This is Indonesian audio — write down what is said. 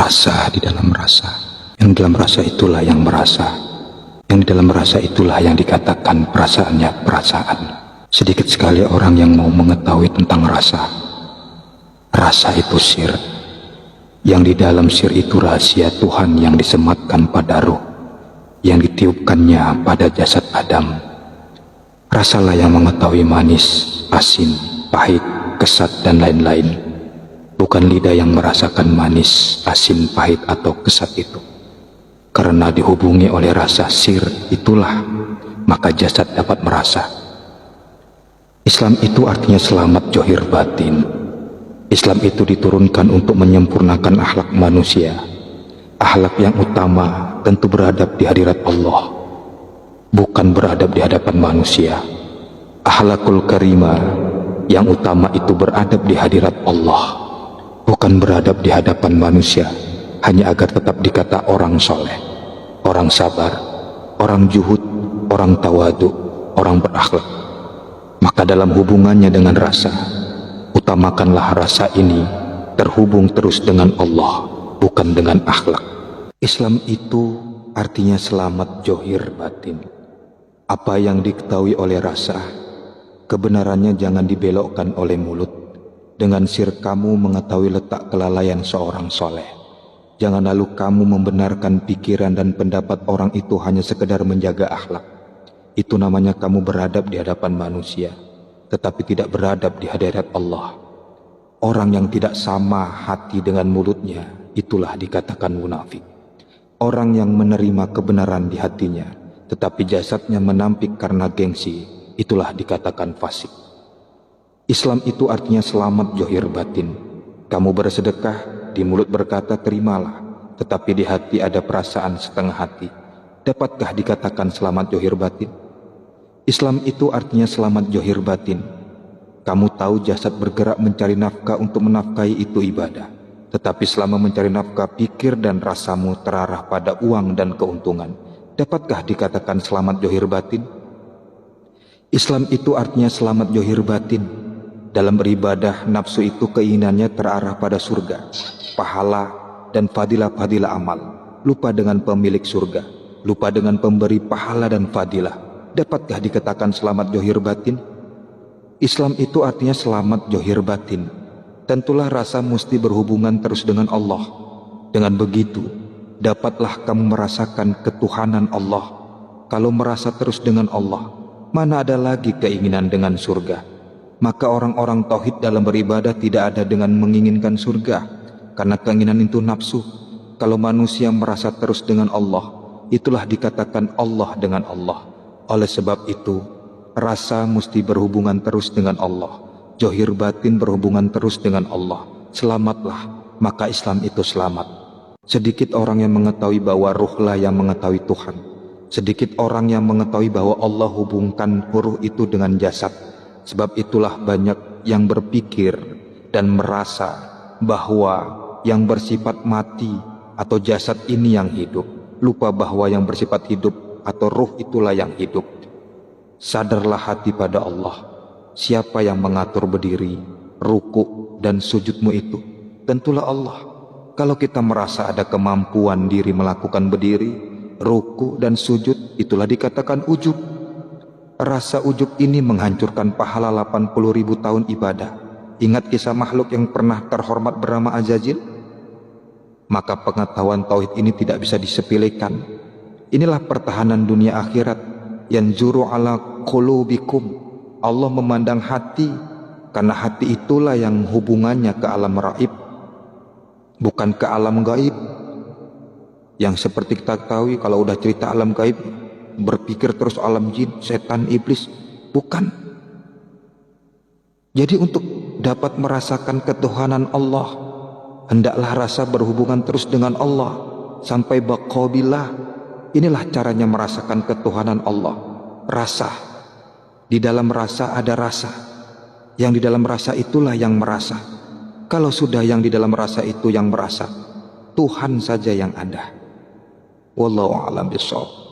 Rasa di dalam rasa. Yang di dalam rasa itulah yang merasa. Yang di dalam rasa itulah yang dikatakan perasaannya perasaan. Sedikit sekali orang yang mau mengetahui tentang rasa. Rasa itu sir. Yang di dalam sir itu rahasia Tuhan yang disematkan pada ruh, yang ditiupkannya pada jasad Adam. Rasalah yang mengetahui manis, asin, pahit, kesat, dan lain-lain. Bukan lidah yang merasakan manis, asin, pahit, atau kesat itu. Karena dihubungi oleh rasa sir itulah, maka jasad dapat merasa. Islam itu artinya selamat johir batin. Islam itu diturunkan untuk menyempurnakan akhlak manusia. Akhlak yang utama tentu beradab di hadirat Allah, bukan beradab di hadapan manusia. Akhlakul karimah yang utama itu beradab di hadirat Allah, bukan beradab di hadapan manusia, hanya agar tetap dikata orang soleh, orang sabar, orang juhud, orang tawadu, orang berakhlak. Maka dalam hubungannya dengan rasa, utamakanlah rasa ini terhubung terus dengan Allah, bukan dengan akhlak. Islam itu artinya selamat johir batin. Apa yang diketahui oleh rasa, kebenarannya jangan dibelokkan oleh mulut. Dengan sir kamu mengetahui letak kelalaian seorang soleh. Jangan lalu kamu membenarkan pikiran dan pendapat orang itu hanya sekedar menjaga akhlak. Itu namanya kamu beradab di hadapan manusia, tetapi tidak beradab di hadirat Allah. Orang yang tidak sama hati dengan mulutnya, itulah dikatakan munafik. Orang yang menerima kebenaran di hatinya, tetapi jasadnya menampik karena gengsi, itulah dikatakan fasik. Islam itu artinya selamat johir batin. Kamu bersedekah, di mulut berkata terimalah, tetapi di hati ada perasaan setengah hati. Dapatkah dikatakan selamat johir batin? Islam itu artinya selamat johir batin. Kamu tahu jasad bergerak mencari nafkah untuk menafkahi itu ibadah. Tetapi selama mencari nafkah, pikir dan rasamu terarah pada uang dan keuntungan. Dapatkah dikatakan selamat johir batin? Islam itu artinya selamat johir batin. Dalam beribadah, nafsu itu keinginannya terarah pada surga, pahala, dan fadilah-fadilah amal. Lupa dengan pemilik surga, lupa dengan pemberi pahala dan fadilah. Dapatkah dikatakan selamat johir batin? Islam itu artinya selamat johir batin. Tentulah rasa mesti berhubungan terus dengan Allah. Dengan begitu, dapatlah kamu merasakan ketuhanan Allah. Kalau merasa terus dengan Allah, mana ada lagi keinginan dengan surga? Maka orang-orang tauhid dalam beribadah tidak ada dengan menginginkan surga, karena keinginan itu nafsu. Kalau manusia merasa terus dengan Allah, itulah dikatakan Allah dengan Allah. Oleh sebab itu, rasa mesti berhubungan terus dengan Allah, johir batin berhubungan terus dengan Allah. Selamatlah, maka Islam itu selamat. Sedikit orang yang mengetahui bahwa ruhlah yang mengetahui Tuhan. Sedikit orang yang mengetahui bahwa Allah hubungkan ruh itu dengan jasad. Sebab itulah banyak yang berpikir dan merasa bahwa yang bersifat mati atau jasad ini yang hidup. Lupa bahwa yang bersifat hidup atau ruh itulah yang hidup. Sadarlah hati pada Allah. Siapa yang mengatur berdiri, ruku dan sujudmu itu? Tentulah Allah. Kalau kita merasa ada kemampuan diri melakukan berdiri, ruku dan sujud, itulah dikatakan ujub. Rasa ujub ini menghancurkan pahala 80.000 tahun ibadah. Ingat kisah makhluk yang pernah terhormat bernama Azazil? Maka pengetahuan tauhid ini tidak bisa disepelekan. Inilah pertahanan dunia akhirat. Yanzuru ala qulubikum. Allah memandang hati, karena hati itulah yang hubungannya ke alam raib, bukan ke alam gaib. Yang seperti kita ketahui, kalau udah cerita alam gaib, berpikir terus alam jin, setan, iblis. Bukan. Jadi untuk dapat merasakan ketuhanan Allah, hendaklah rasa berhubungan terus dengan Allah sampai baqabillah. Inilah caranya merasakan ketuhanan Allah. Rasa. Di dalam rasa ada rasa. Yang di dalam rasa itulah yang merasa. Kalau sudah yang di dalam rasa itu yang merasa, Tuhan saja yang ada. Wallahu a'lam bishawab.